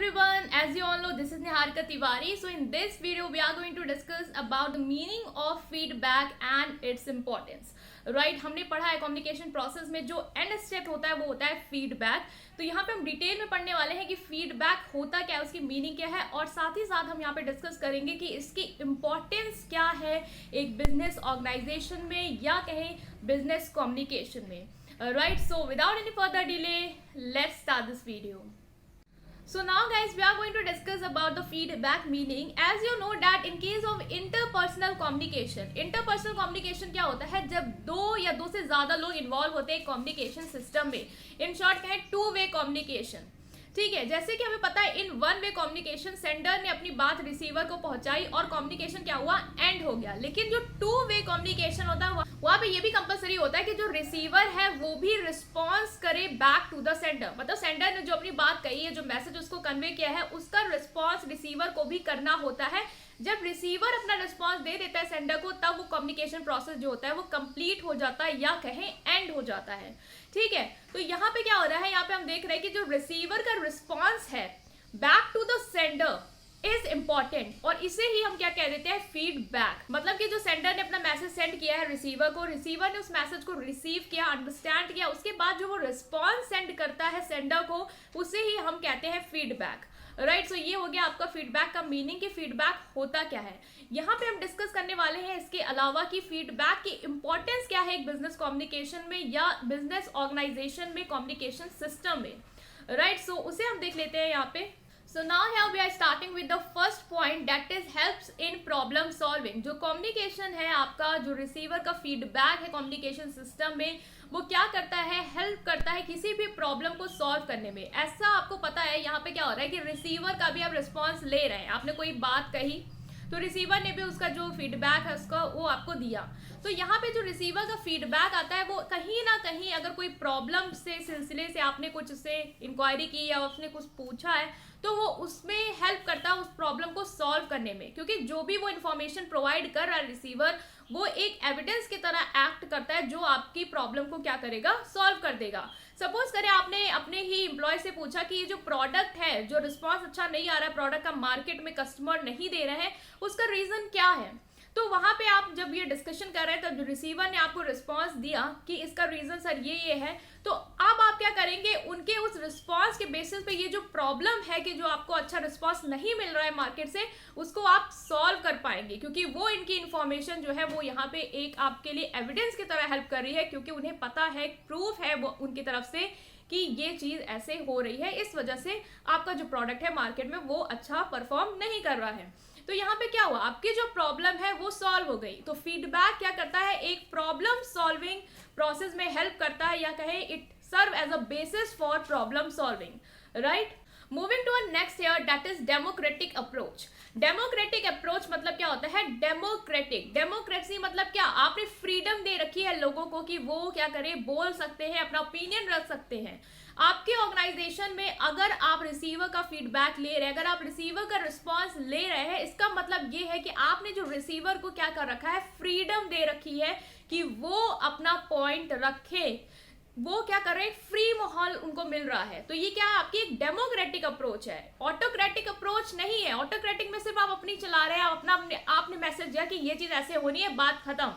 everyone, as you all know, this is Niharika Tiwari. So in this video we are going to discuss about the meaning of feedback and its importance. Right हमने पढ़ा है communication process में जो and step होता है वो होता है फीडबैक. तो यहाँ पे हम डिटेल में पढ़ने वाले हैं कि फीडबैक होता क्या है, उसकी मीनिंग क्या है, और साथ ही साथ हम यहाँ पे डिस्कस करेंगे कि इसकी इम्पोर्टेंस क्या है एक बिजनेस ऑर्गेनाइजेशन में या कहें बिजनेस कम्युनिकेशन में. Right, so without any further delay let's start this video. So now guys, we are going to discuss about the feedback meaning. As you know that in case of interpersonal communication क्या होता है जब दो या दो से ज़्यादा लोग इन्वॉल्व होते हैं कम्युनिकेशन सिस्टम में. इन शॉर्ट कहें टू वे कम्युनिकेशन. ठीक है, जैसे कि हमें पता है in one way communication sender ने अपनी बात रिसीवर को पहुंचाई और कम्युनिकेशन क्या हुआ, एंड हो गया. लेकिन जो टू वे कम्युनिकेशन होता है वहाँ पे ये भी कंपलसरी होता है कि जो रिसीवर है वो भी रिस्पॉन्स करे बैक टू द सेंडर. मतलब सेंडर ने जो अपनी बात कही है, जो मैसेज उसको कन्वे किया है, उसका रिस्पॉन्स रिसीवर को भी करना होता है. जब रिसीवर अपना रिस्पॉन्स दे देता है सेंडर को, तब वो कम्युनिकेशन प्रोसेस जो होता है वो कंप्लीट हो जाता है या कहें एंड हो जाता है. ठीक है, तो यहाँ पे क्या हो रहा है, यहाँ पे हम देख रहे हैं कि जो रिसीवर का रिस्पॉन्स है back to the sender is important, और इसे ही हम क्या कह देते हैं, फीडबैक. मतलब कि जो सेंडर ने अपना मैसेज सेंड किया है रिसीवर को, रिसीवर ने उस मैसेज को रिसीव किया, अंडरस्टैंड किया, उसके बाद जो वो रिस्पॉन्स सेंड करता है सेंडर को, उसे ही हम कहते हैं फीडबैक. राइट, सो ये हो गया आपका फीडबैक का मीनिंग कि फीडबैक होता क्या है. यहाँ पे हम डिस्कस करने वाले हैं इसके अलावा कि फीडबैक की इंपॉर्टेंस क्या है एक बिजनेस कम्युनिकेशन में या बिजनेस ऑर्गेनाइजेशन में कम्युनिकेशन सिस्टम में. राइट, सो उसे हम देख लेते हैं यहाँ पे. So now here we are starting with the first point, that is helps in problem solving. जो communication है आपका, जो receiver का feedback है communication system में, वो क्या करता है, हेल्प करता है किसी भी प्रॉब्लम को सॉल्व करने में. ऐसा आपको पता है यहाँ पे क्या हो रहा है कि रिसीवर का भी आप रिस्पॉन्स ले रहे हैं. आपने कोई बात कही तो रिसीवर ने भी उसका जो फीडबैक है उसका वो आपको दिया. तो यहाँ पे जो रिसीवर का फीडबैक आता है वो कहीं ना कहीं अगर कोई प्रॉब्लम से सिलसिले से आपने कुछ उससे इंक्वायरी की या उसने कुछ पूछा है तो वो उसमें हेल्प करता है उस प्रॉब्लम को सॉल्व करने में, क्योंकि जो भी वो इन्फॉर्मेशन प्रोवाइड कर रहा है रिसीवर, वो एक एविडेंस की तरह एक्ट करता है जो आपकी प्रॉब्लम को क्या करेगा, सॉल्व कर देगा. सपोज करें आपने अपने ही एम्प्लॉय से पूछा कि ये जो प्रोडक्ट है, जो रिस्पॉन्स अच्छा नहीं आ रहा है, प्रोडक्ट का मार्केट में कस्टमर नहीं दे रहे हैं, उसका रीजन क्या है. तो वहां पे आप जब ये डिस्कशन कर रहे हैं तब जो रिसीवर ने आपको रिस्पॉन्स दिया कि इसका रीजन सर ये है, तो अब आप क्या करेंगे, उनके उस रिस्पॉन्स के बेसिस पे ये जो प्रॉब्लम है कि जो आपको अच्छा रिस्पॉन्स नहीं मिल रहा है मार्केट से, उसको आप सॉल्व कर पाएंगे, क्योंकि वो इनकी इन्फॉर्मेशन जो है वो यहाँ पे एक आपके लिए एविडेंस की तरह हेल्प कर रही है, क्योंकि उन्हें पता है, प्रूफ है वो उनकी तरफ से कि ये चीज़ ऐसे हो रही है, इस वजह से आपका जो प्रोडक्ट है मार्केट में वो अच्छा परफॉर्म नहीं कर रहा है. तो यहाँ पे क्या हुआ, आपकी जो प्रॉब्लम है वो सॉल्व हो गई. तो फीडबैक क्या करता है, एक प्रॉब्लम सॉल्विंग प्रोसेस में हेल्प करता है, या कहे it serve as a basis for problem solving. Right, moving to a next here, that is democratic approach. Democratic approach मतलब क्या होता है, डेमोक्रेटिक, डेमोक्रेसी मतलब क्या, आपने फ्रीडम दे रखी है लोगों को कि वो क्या करें, बोल सकते हैं, अपना ओपिनियन रख सकते हैं. आपके ऑर्गेनाइजेशन में अगर आप रिसीवर का फीडबैक ले रहे हैं, अगर आप रिसीवर का रिस्पॉन्स ले रहे हैं, इसका मतलब ये है कि आपने जो रिसीवर को क्या कर रखा है, फ्रीडम दे रखी है कि वो अपना पॉइंट रखे, वो क्या कर रहे हैं, फ्री माहौल उनको मिल रहा है. तो ये क्या है, आपकी एक डेमोक्रेटिक अप्रोच है, ऑटोक्रेटिक अप्रोच नहीं है. ऑटोक्रेटिक में सिर्फ आप अपनी चला रहे हैं, आप आपने मैसेज दिया कि ये चीज़ ऐसे होनी है, बात खत्म.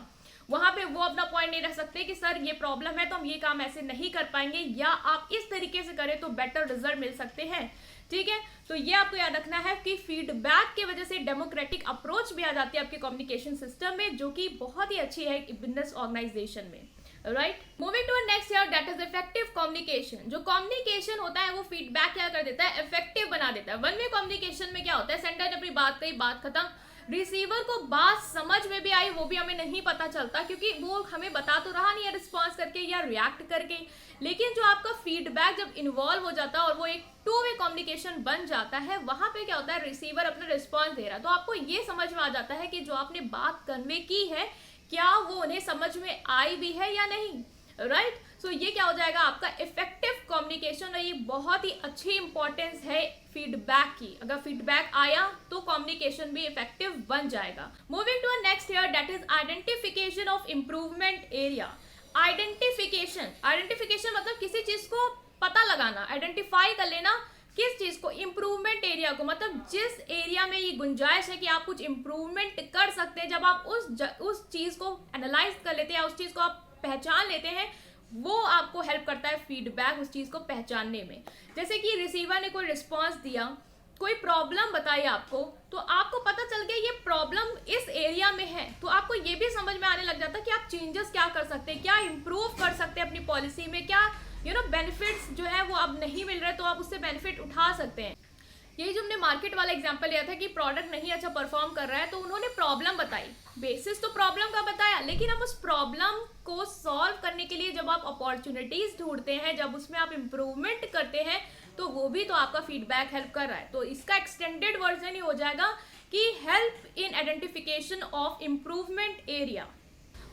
वहां पे वो अपना पॉइंट नहीं रख सकते कि सर ये प्रॉब्लम है तो हम ये काम ऐसे नहीं कर पाएंगे, या आप इस तरीके से करें तो बेटर रिजल्ट मिल सकते हैं. ठीक है, तो ये आपको याद रखना है कि फीडबैक की वजह से डेमोक्रेटिक अप्रोच भी आ जाती है आपके कम्युनिकेशन सिस्टम में, जो कि बहुत ही अच्छी है बिजनेस ऑर्गेनाइजेशन में. Right, moving to next here, that is effective communication. जो कम्युनिकेशन होता है वो फीडबैक क्या कर देता है, इफेक्टिव बना देता है. वन वे कम्युनिकेशन में क्या होता है, सेंडर ने अपनी बात कही, बात खत्म, रिसीवर को बात समझ में भी आई वो भी हमें नहीं पता चलता, क्योंकि वो हमें बता तो रहा नहीं है रिस्पॉन्स करके या रिएक्ट करके. लेकिन जो आपका फीडबैक जब इन्वॉल्व हो जाता है और वो एक टू वे कम्युनिकेशन बन जाता है, वहां पे क्या होता है, रिसीवर अपना रिस्पॉन्स दे रहा है, तो आपको ये समझ में आ जाता है कि जो आपने बात कन्वे की है क्या वो उन्हें समझ में आई भी है या नहीं. राइट, सो ये क्या हो जाएगा, आपका इफेक्टिव कम्युनिकेशन, और ये बहुत ही अच्छी इंपॉर्टेंस है फीडबैक की. अगर फीडबैक आया तो कम्युनिकेशन भी इफेक्टिव बन जाएगा. Moving to a next here, that is identification of improvement area. Identification, identification मतलब किसी चीज को पता लगाना, आइडेंटिफाई कर लेना किस चीज को, इम्प्रूवमेंट एरिया को, मतलब जिस एरिया में ये गुंजाइश है कि आप कुछ इम्प्रूवमेंट कर सकते हैं, जब आप उस चीज को एनालाइज कर लेते हैं, उस चीज को आप पहचान लेते हैं, वो आपको हेल्प करता है फीडबैक उस चीज को पहचानने में। जैसे कि रिसीवर ने कोई रिस्पॉन्स दिया, कोई प्रॉब्लम बताई आपको, तो आपको पता चल गया ये प्रॉब्लम इस एरिया में है, तो आपको ये भी समझ में आने लग जाता है कि आप चेंजेस क्या कर सकते हैं, क्या इंप्रूव कर सकते हैं अपनी पॉलिसी में, क्या बेनिफिट्स जो है वो अब नहीं मिल रहे तो आप उससे बेनिफिट उठा सकते हैं। यही जो हमने मार्केट वाला एग्जांपल लिया था कि प्रोडक्ट नहीं अच्छा परफॉर्म कर रहा है, तो उन्होंने प्रॉब्लम बताई, बेसिस तो प्रॉब्लम का बताया, लेकिन हम उस प्रॉब्लम को सॉल्व करने के लिए जब आप अपॉर्चुनिटीज ढूंढते हैं, जब उसमें आप इम्प्रूवमेंट करते हैं, तो वो भी तो आपका फीडबैक हेल्प कर रहा है। तो इसका एक्सटेंडेड वर्जन ही हो जाएगा कि help in identification of improvement area.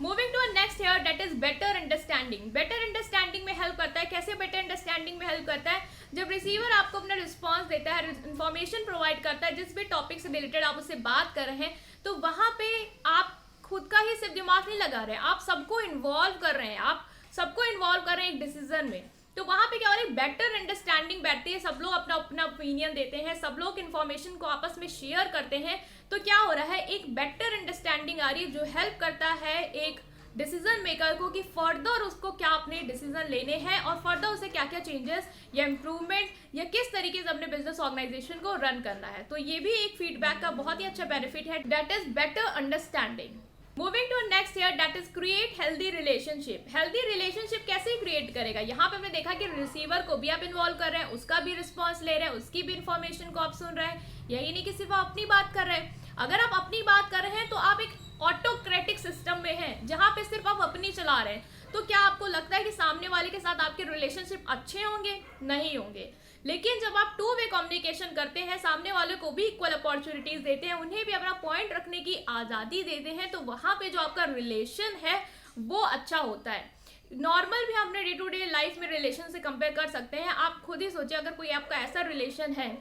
Moving to next here, that is better understanding. Better understanding में हेल्प करता है। कैसे बेटर अंडरस्टैंडिंग में हेल्प करता है? जब रिसीवर आपको अपना रिस्पॉन्स देता है, इन्फॉर्मेशन प्रोवाइड करता है, जिस भी टॉपिक से रिलेटेड आप उससे बात कर रहे हैं, तो वहां पे आप खुद का ही सिर्फ दिमाग नहीं लगा रहे हैं, आप सबको इन्वॉल्व कर रहे हैं, आप सबको इन्वॉल्व कर रहे हैं एक डिसीजन में। तो वहां पे क्या हो रहा है, बेटर अंडरस्टैंडिंग बैठती है, सब लोग अपना अपना ओपिनियन देते हैं, सब लोग इन्फॉर्मेशन को आपस में शेयर करते हैं, तो क्या हो रहा है, एक बेटर अंडरस्टैंडिंग आ रही है जो हेल्प करता है एक डिसीजन मेकर को कि फर्दर उसको क्या अपने डिसीजन लेने हैं और फर्दर उसे क्या क्या चेंजेस या इम्प्रूवमेंट या किस तरीके से अपने बिजनेस ऑर्गेनाइजेशन को रन करना है। तो ये भी एक फीडबैक का बहुत ही अच्छा बेनिफिट है, that is better understanding. Moving to next here, that is create healthy relationship. Healthy relationship कैसे क्रिएट करेगा? यहाँ पे हमने देखा कि रिसीवर को भी आप इन्वॉल्व कर रहे हैं, उसका भी रिस्पॉन्स ले रहे हैं, उसकी भी इन्फॉर्मेशन को आप सुन रहे हैं, यही नहीं कि सिर्फ आप अपनी बात कर रहे हैं। अगर आप अपनी बात कर रहे हैं तो आप एक ऑटोक्रेटिक सिस्टम में हैं, जहां पे सिर्फ आप अपनी चला रहे हैं, तो क्या आपको लगता है कि सामने वाले के साथ आपके रिलेशनशिप अच्छे होंगे? नहीं होंगे। लेकिन जब आप टू वे कम्युनिकेशन करते हैं, सामने वाले को भी इक्वल अपॉर्चुनिटीज देते हैं, उन्हें भी अपना पॉइंट रखने की आज़ादी देते हैं, तो वहां पे जो आपका रिलेशन है वो अच्छा होता है। नॉर्मल भी हमने डे टू डे लाइफ में रिलेशन से कंपेयर कर सकते हैं। आप खुद ही सोचिए, अगर कोई आपका ऐसा रिलेशन है,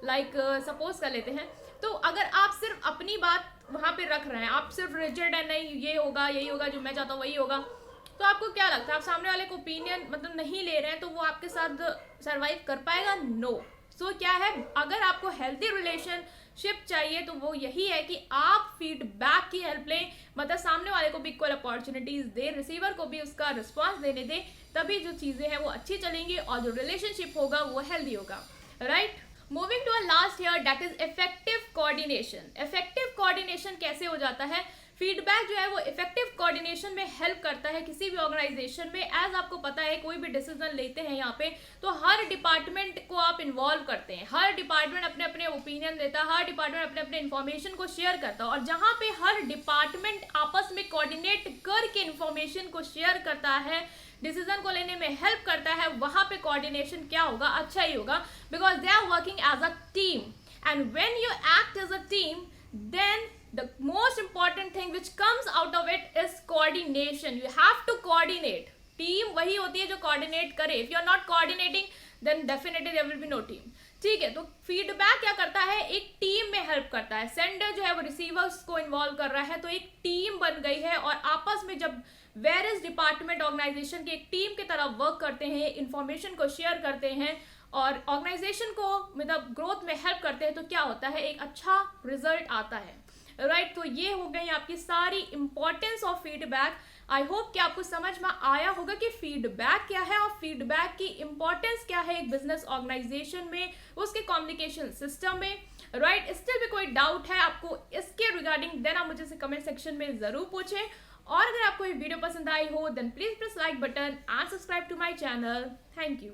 लाइक सपोज कर लेते हैं, तो अगर आप सिर्फ अपनी बात वहां पे रख रहे हैं, आप सिर्फ रिजिड है, नहीं ये होगा यही होगा, जो मैं चाहता हूँ वही होगा, तो आपको क्या लगता है, आप सामने वाले को ओपिनियन मतलब नहीं ले रहे हैं, तो वो आपके साथ सरवाइव कर पाएगा? नो। सो क्या है, अगर आपको हेल्दी रिलेशनशिप चाहिए तो वो यही है कि आप फीडबैक की हेल्प लें, मतलब सामने वाले को भी इक्वल अपॉर्चुनिटीज दे, रिसीवर को भी उसका रिस्पॉन्स देने दे, तभी जो चीजें हैं वो अच्छी चलेंगी और जो रिलेशनशिप होगा वो हेल्दी होगा, right. Moving to a last here, that is effective coordination. Effective coordination कैसे हो जाता है? फीडबैक जो है वो इफेक्टिव कोऑर्डिनेशन में हेल्प करता है किसी भी ऑर्गेनाइजेशन में। एज आपको पता है, कोई भी डिसीजन लेते हैं यहाँ पे, तो हर डिपार्टमेंट को आप इन्वॉल्व करते हैं, हर डिपार्टमेंट अपने अपने ओपिनियन देता है, हर डिपार्टमेंट अपने अपने इन्फॉर्मेशन को शेयर करता है, और जहाँ पे हर डिपार्टमेंट आपस में कोऑर्डिनेट करके इन्फॉर्मेशन को शेयर करता है, डिसीजन को लेने में हेल्प करता है, वहां पे कोऑर्डिनेशन क्या होगा, अच्छा ही होगा, because they are working as a team, and when you act as a team, then the most important thing which comes out of it is coordination. You have to coordinate. Team वही होती है जो coordinate करे. If you are not coordinating, then definitely there will be no team. ठीक है, तो feedback क्या करता है, एक टीम में हेल्प करता है. सेंडर जो है वो रिसीवर्स को इन्वॉल्व कर रहा है, तो एक टीम बन गई है, और आपस में जब वेरियस डिपार्टमेंट ऑर्गेनाइजेशन की एक टीम की तरह वर्क करते हैं, इंफॉर्मेशन को शेयर करते हैं और ऑर्गेनाइजेशन को मतलब ग्रोथ में हेल्प करते हैं, तो क्या होता है, एक अच्छा रिजल्ट आता है, राइट। तो ये हो गई आपकी सारी importance of feedback. I hope कि आपको समझ में आया होगा कि फीडबैक क्या है और फीडबैक की इंपॉर्टेंस क्या है एक बिजनेस ऑर्गेनाइजेशन में, उसके कम्युनिकेशन सिस्टम में, राइट। स्टिल भी कोई डाउट है आपको इसके रिगार्डिंग, देन आप मुझे कमेंट सेक्शन में जरूर पूछें. और अगर आपको ये वीडियो पसंद आई हो, then please press like button and subscribe to my channel. Thank you.